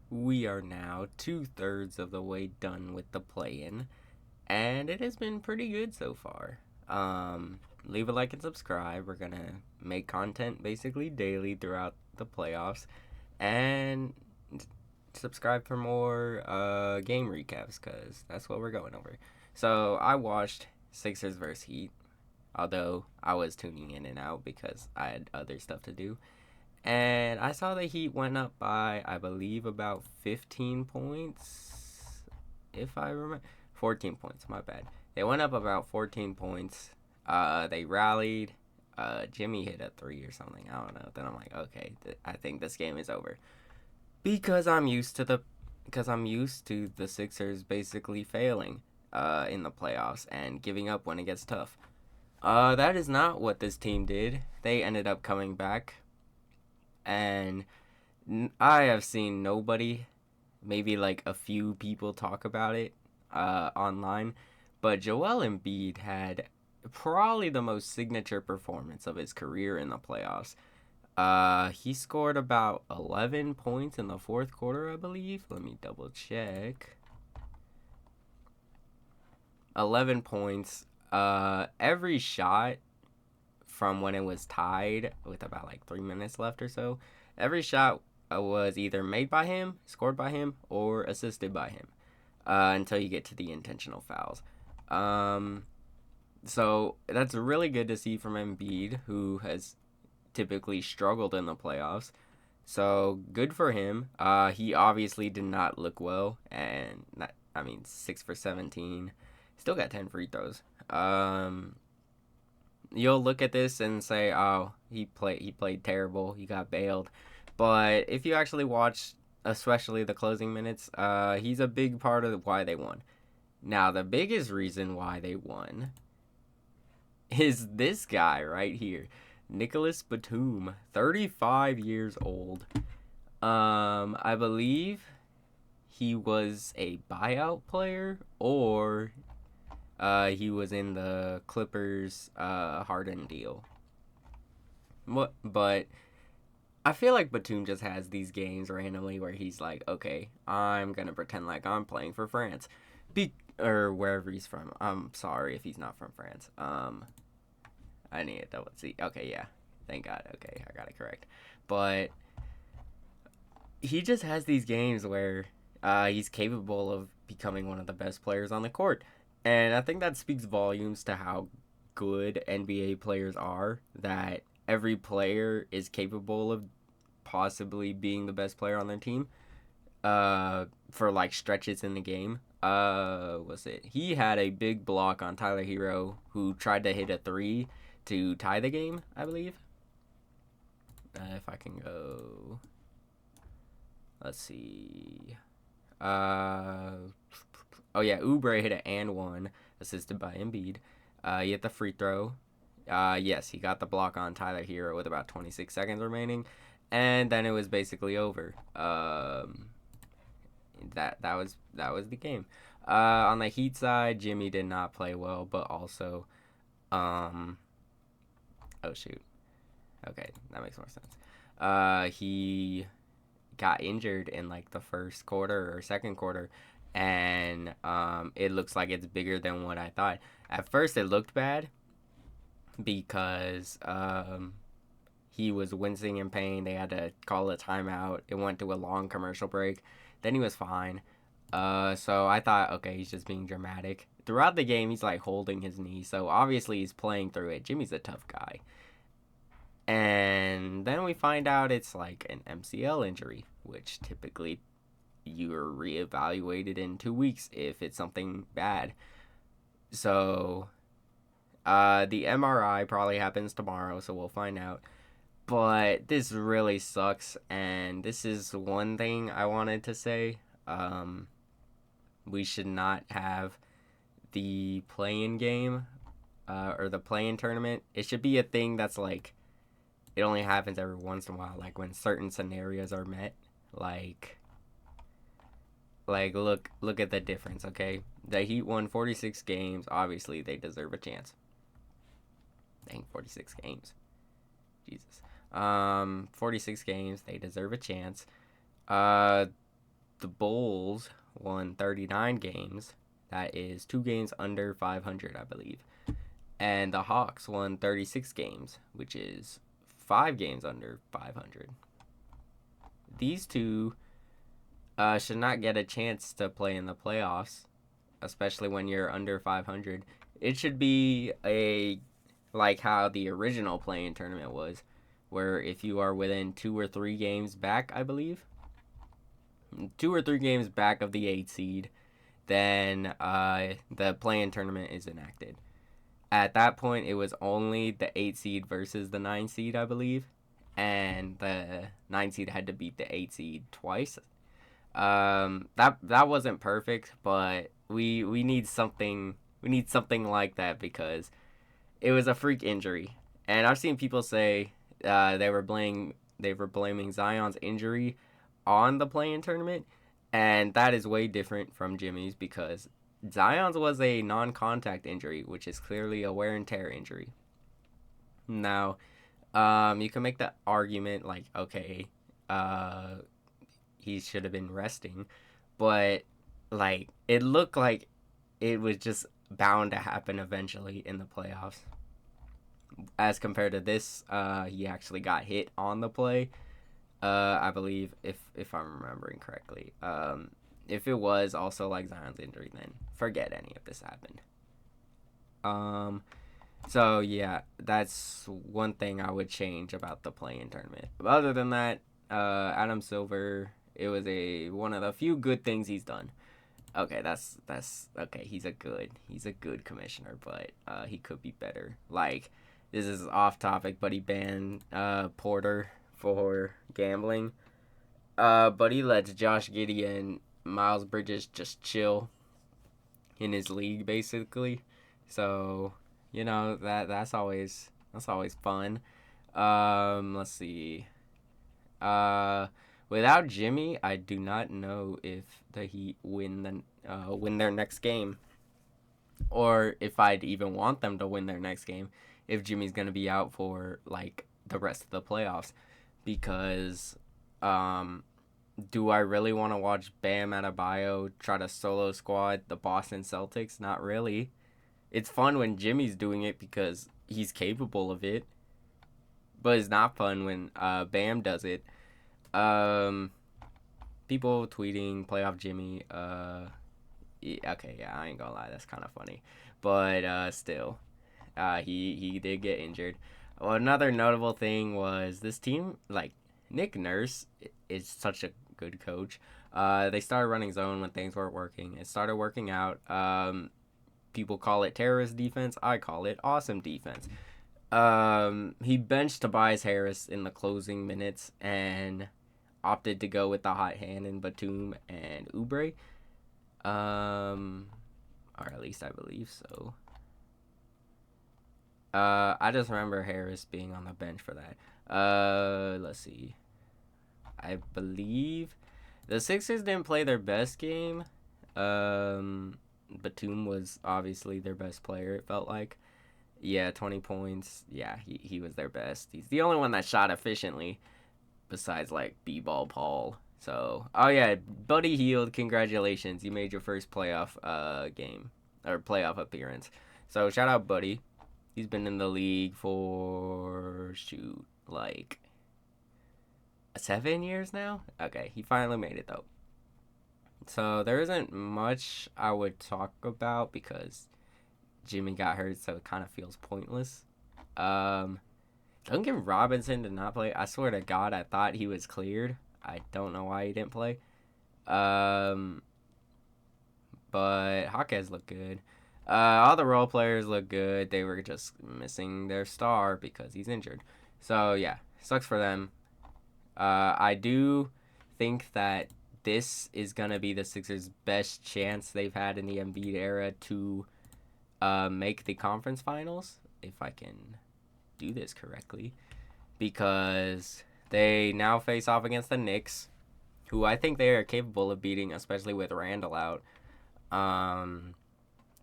We are now 2/3 of the way done with the play-in, and it has been pretty good so far. Leave a like and subscribe. We're gonna make content basically daily throughout the playoffs, and subscribe for more game recaps because that's what we're going over. So I watched Sixers versus Heat, although I was tuning in and out because I had other stuff to do. And I saw the Heat went up by, I believe, about 15 points. If I remember. 14 points, my bad. They went up about 14 points. They rallied. Jimmy hit a three or something. I don't know. Then I'm like, okay, I think this game is over. Because I'm used to the Sixers basically failing in the playoffs and giving up when it gets tough. That is not what this team did. They ended up coming back, and I have seen nobody, maybe like a few people talk about it online, but Joel Embiid had probably the most signature performance of his career in the playoffs. He scored about 11 points in the fourth quarter, I believe. Let me double check. 11 points. Every shot from when it was tied with about like 3 minutes left or so, every shot was either made by him, scored by him, or assisted by him until you get to the intentional fouls. Um, so that's really good to see from Embiid, who has typically struggled in the playoffs. So good for him. He obviously did not look well, and not, I mean, 6 for 17, still got 10 free throws. You'll look at this and say, "Oh, he played terrible. He got bailed." But if you actually watch, especially the closing minutes, he's a big part of why they won. Now, the biggest reason why they won is this guy right here, Nicholas Batum, 35 years old. I believe he was a buyout player, or he was in the Clippers Harden deal. But I feel like Batum just has these games randomly where he's like, okay, I'm gonna pretend like I'm playing for France, or wherever he's from. I'm sorry if he's not from France. I need to double see. Okay, yeah, thank God. Okay, I got it correct. But he just has these games where he's capable of becoming one of the best players on the court, and I think that speaks volumes to how good NBA players are. That every player is capable of possibly being the best player on their team for like stretches in the game. Was it? He had a big block on Tyler Hero, who tried to hit a three to tie the game, I believe. If I can go, let's see. Oh yeah, Oubre hit an and one, assisted by Embiid. He hit the free throw. Yes, he got the block on Tyler Hero with about 26 seconds remaining, and then it was basically over. That was the game. On the Heat side, Jimmy did not play well, but also, um, oh shoot, okay, that makes more sense. He got injured in like the first quarter or second quarter, and it looks like it's bigger than what I thought. At first, it looked bad because he was wincing in pain. They had to call a timeout. It went to a long commercial break. Then he was fine. So I thought, okay, he's just being dramatic. Throughout the game, he's like holding his knee, so obviously he's playing through it. Jimmy's a tough guy. And then we find out it's like an MCL injury, which typically you're reevaluated in 2 weeks if it's something bad. So the MRI probably happens tomorrow, so we'll find out. But this really sucks, and this is one thing I wanted to say. We should not have the play-in game or the play-in tournament. It should be a thing that's like it only happens every once in a while, like when certain scenarios are met. Like look at the difference, okay? The Heat won 46 games. Obviously, they deserve a chance. Dang, 46 games. Jesus. 46 games. They deserve a chance. Uh, the Bulls won 39 games. That is 2 games under 500, I believe. And the Hawks won 36 games, which is 5 games under 500. These two should not get a chance to play in the playoffs, especially when you're under 500. It should be like how the original play-in tournament was, where if you are within 2 or 3 games back, I believe, 2 or 3 games back of the 8 seed, then the play-in tournament is enacted. At that point, it was only the 8 seed versus the 9 seed, I believe, and the 9 seed had to beat the 8 seed twice. That wasn't perfect, but we need something like that because it was a freak injury, and I've seen people say they were blaming Zion's injury on the play-in tournament, and that is way different from Jimmy's because Zion's was a non-contact injury, which is clearly a wear and tear injury. Now, you can make the argument like, okay, he should have been resting, but like it looked like it was just bound to happen eventually in the playoffs. As compared to this, he actually got hit on the play. I believe if I'm remembering correctly. If it was also like Zion's injury, then forget any of this happened. So yeah, that's one thing I would change about the play-in tournament. But other than that, Adam Silver, it was one of the few good things he's done. Okay, that's okay. He's a good commissioner, but he could be better. Like, this is off topic, but he banned Porter for gambling. But he lets Josh Giddey and Miles Bridges just chill in his league, basically. So, that's always fun. Let's see. Without Jimmy, I do not know if the Heat win their next game, or if I'd even want them to win their next game if Jimmy's gonna be out for like the rest of the playoffs, because do I really want to watch Bam Adebayo try to solo squad the Boston Celtics? Not really. It's fun when Jimmy's doing it because he's capable of it, but it's not fun when Bam does it. People tweeting playoff Jimmy. Okay, yeah, I ain't gonna lie, that's kind of funny, but still, he did get injured. Well, another notable thing was this team, like Nick Nurse is such a good coach. They started running zone when things weren't working. It started working out. People call it terrorist defense. I call it awesome defense. He benched Tobias Harris in the closing minutes and opted to go with the hot hand in Batum and Oubre. Or at least I believe so. I just remember Harris being on the bench for that. Let's see. I believe the Sixers didn't play their best game. Batum was obviously their best player, it felt like. Yeah, 20 points. Yeah, he was their best. He's the only one that shot efficiently besides, like, B-Ball Paul. So, oh yeah, Buddy Hield, congratulations. You made your first playoff game, or playoff appearance. So, shout out Buddy. He's been in the league for, like 7 years now? Okay, he finally made it, though. So, there isn't much I would talk about because Jimmy got hurt, so it kind of feels pointless. Duncan Robinson did not play. I swear to God, I thought he was cleared. I don't know why he didn't play. But Hawkes looked good. All the role players look good. They were just missing their star because he's injured. So, yeah, sucks for them. I do think that this is going to be the Sixers' best chance they've had in the Embiid era to make the conference finals, if I can do this correctly, because they now face off against the Knicks, who I think they are capable of beating, especially with Randall out.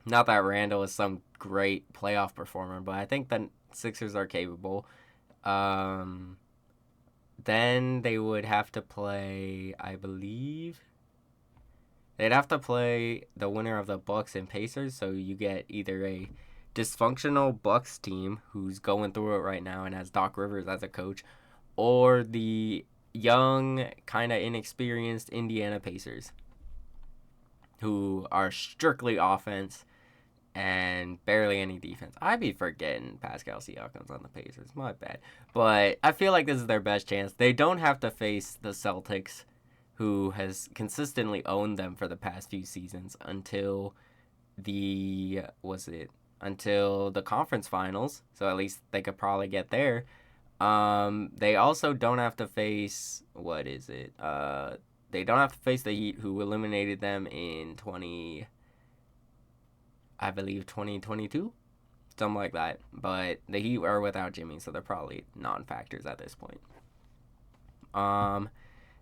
Not that Randall is some great playoff performer, but I think the Sixers are capable. Then they would have to play, I believe, They'd have to play the winner of the Bucks and Pacers, so you get either a dysfunctional Bucks team who's going through it right now and has Doc Rivers as a coach, or the young, kind of inexperienced Indiana Pacers, who are strictly offense and barely any defense. I'd be forgetting Pascal Siakam's on the Pacers. My bad. But I feel like this is their best chance. They don't have to face the Celtics, who has consistently owned them for the past few seasons until until the conference finals. So at least they could probably get there. They also don't have to face they don't have to face the Heat, who eliminated them in 2022, something like that. But the Heat are without Jimmy, so they're probably non-factors at this point.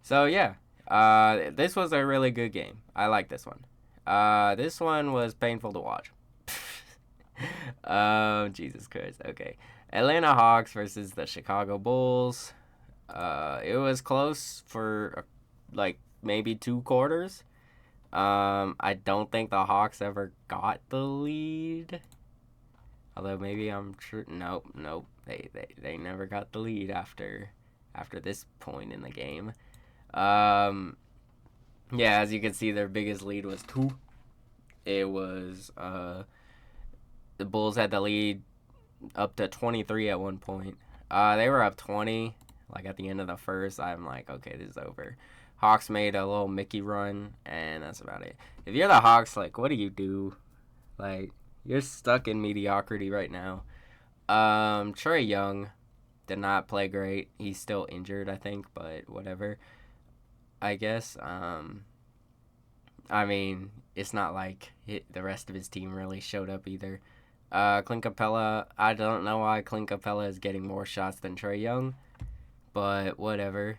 So yeah, this was a really good game. I like this one. This one was painful to watch. Jesus Christ. Okay, Atlanta Hawks versus the Chicago Bulls. It was close for like maybe 2 quarters. I don't think the Hawks ever got the lead. Although maybe I'm sure. Nope. They never got the lead after this point in the game. Yeah, as you can see, their biggest lead was 2. It was the Bulls had the lead up to 23 at one point. They were up 20 like at the end of the first. I'm like, okay, this is over. Hawks made a little Mickey run, and that's about it. If you're the Hawks, like, what do you do? Like, you're stuck in mediocrity right now. Trae Young did not play great. He's still injured, I think, but whatever. I guess. I mean, it's not like the rest of his team really showed up either. Clint Capella, I don't know why Clint Capella is getting more shots than Trae Young, but whatever.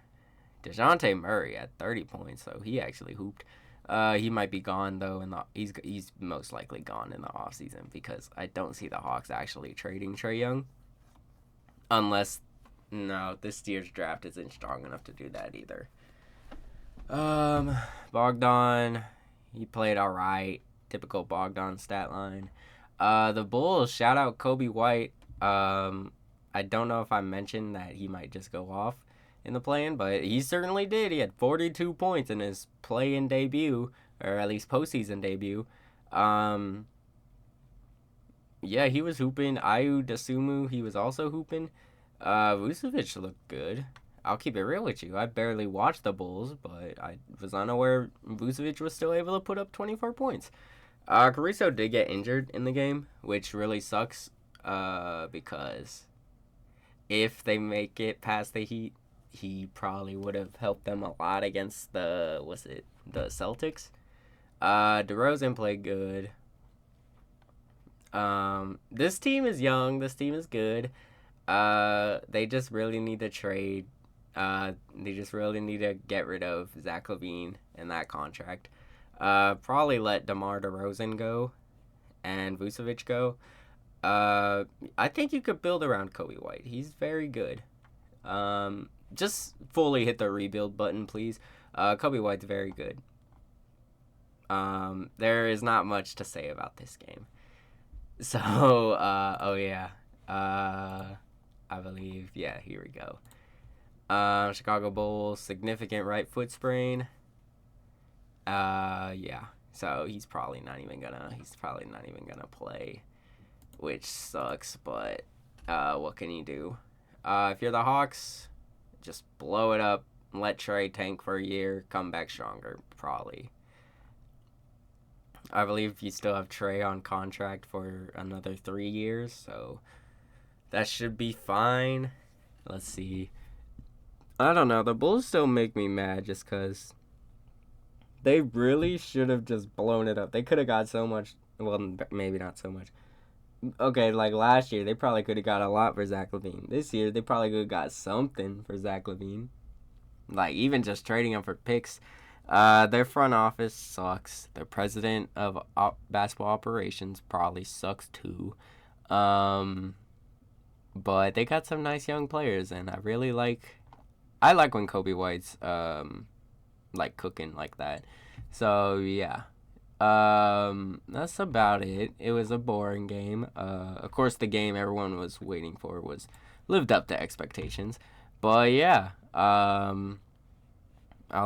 DeJounte Murray had 30 points, so he actually hooped. He might be gone though, he's most likely gone in the offseason because I don't see the Hawks actually trading Trae Young, unless this year's draft isn't strong enough to do that either. Bogdan, he played all right, typical Bogdan stat line. The Bulls, shout out Kobe White. I don't know if I mentioned that he might just go off in the play-in, but he certainly did. He had 42 points in his play-in debut, or at least postseason debut. Yeah, he was hooping. Ayu Dosunmu, he was also hooping. Vucevic looked good. I'll keep it real with you. I barely watched the Bulls, but I was unaware Vucevic was still able to put up 24 points. Caruso did get injured in the game, which really sucks, because if they make it past the Heat, he probably would have helped them a lot against the Celtics. DeRozan played good. This team is young. This team is good. They just really need to trade. They just really need to get rid of Zach LaVine and that contract. Probably let DeMar DeRozan go and Vucevic go. I think you could build around Kobe White. He's very good. Just fully hit the rebuild button, please. Kobe White's very good. There is not much to say about this game. So, I believe, here we go. Chicago Bulls, significant right foot sprain. So he's probably not even gonna play, which sucks, but what can you do? If you're the Hawks, just blow it up, let Trae tank for a year, come back stronger, probably. I believe you still have Trae on contract for another 3 years, so that should be fine. Let's see. I don't know. The Bulls still make me mad just because they really should have just blown it up. They could have got so much. Well, maybe not so much. Okay, like last year, they probably could have got a lot for Zach LaVine. This year, they probably could have got something for Zach LaVine. Like, even just trading him for picks. Their front office sucks. Their president of basketball operations probably sucks too. But they got some nice young players, and I like when Kobe White's like cooking like that. So yeah. That's about it. It was a boring game. Of course, the game everyone was waiting for was lived up to expectations. But yeah, I'll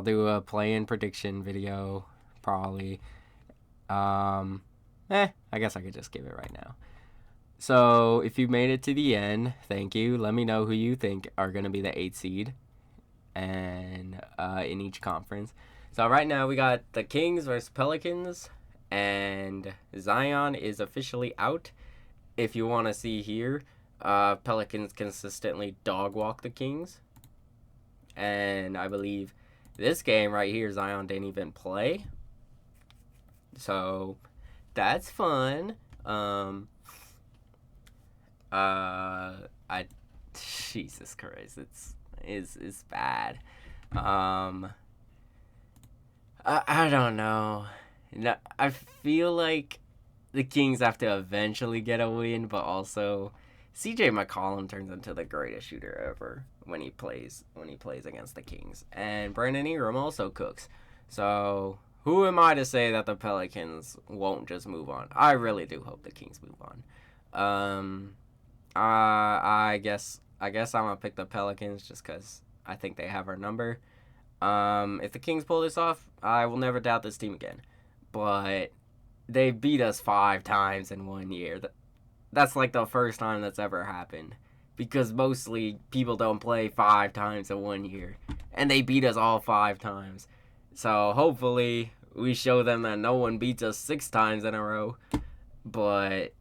do a play-in prediction video probably. I guess I could just give it right now. So if you made it to the end, thank you. Let me know who you think are gonna be the 8th seed, and in each conference. So right now we got the Kings versus Pelicans, and Zion is officially out. If you want to see here, Pelicans consistently dog walk the Kings, and I believe this game right here, Zion didn't even play. So that's fun. I Jesus Christ, it's bad. I don't know. No, I feel like the Kings have to eventually get a win, but also CJ McCollum turns into the greatest shooter ever when he plays against the Kings, and Brandon Ingram also cooks. So who am I to say that the Pelicans won't just move on? I really do hope the Kings move on. I guess I'm gonna pick the Pelicans just because I think they have our number. If the Kings pull this off, I will never doubt this team again. But they beat us 5 times in 1 year. That's like the first time that's ever happened. Because mostly people don't play 5 times in 1 year. And they beat us all 5 times. So hopefully we show them that no one beats us 6 times in a row. But,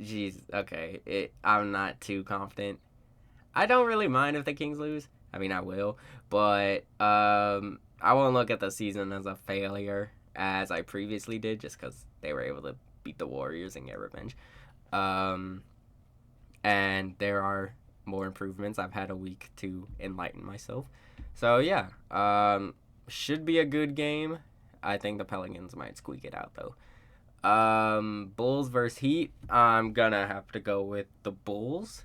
jeez, okay. I'm not too confident. I don't really mind if the Kings lose. I mean, I will. But I won't look at the season as a failure as I previously did, just because they were able to beat the Warriors and get revenge. And there are more improvements. I've had a week to enlighten myself. So, yeah. Should be a good game. I think the Pelicans might squeak it out, though. Bulls versus Heat. I'm going to have to go with the Bulls.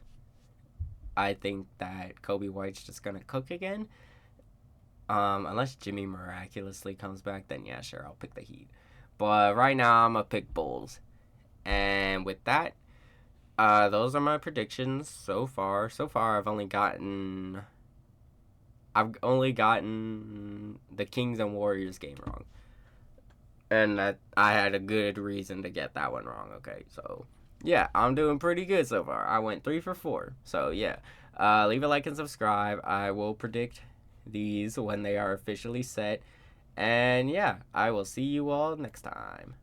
I think that Kobe White's just going to cook again. Unless Jimmy miraculously comes back, then yeah, sure, I'll pick the Heat. But right now, I'm going to pick Bulls. And with that, those are my predictions so far. So far, I've only gotten the Kings and Warriors game wrong. And that I had a good reason to get that one wrong, okay? So, yeah, I'm doing pretty good so far. I went 3 for 4. So, yeah. Leave a like and subscribe. I will predict these when they are officially set. And, yeah, I will see you all next time.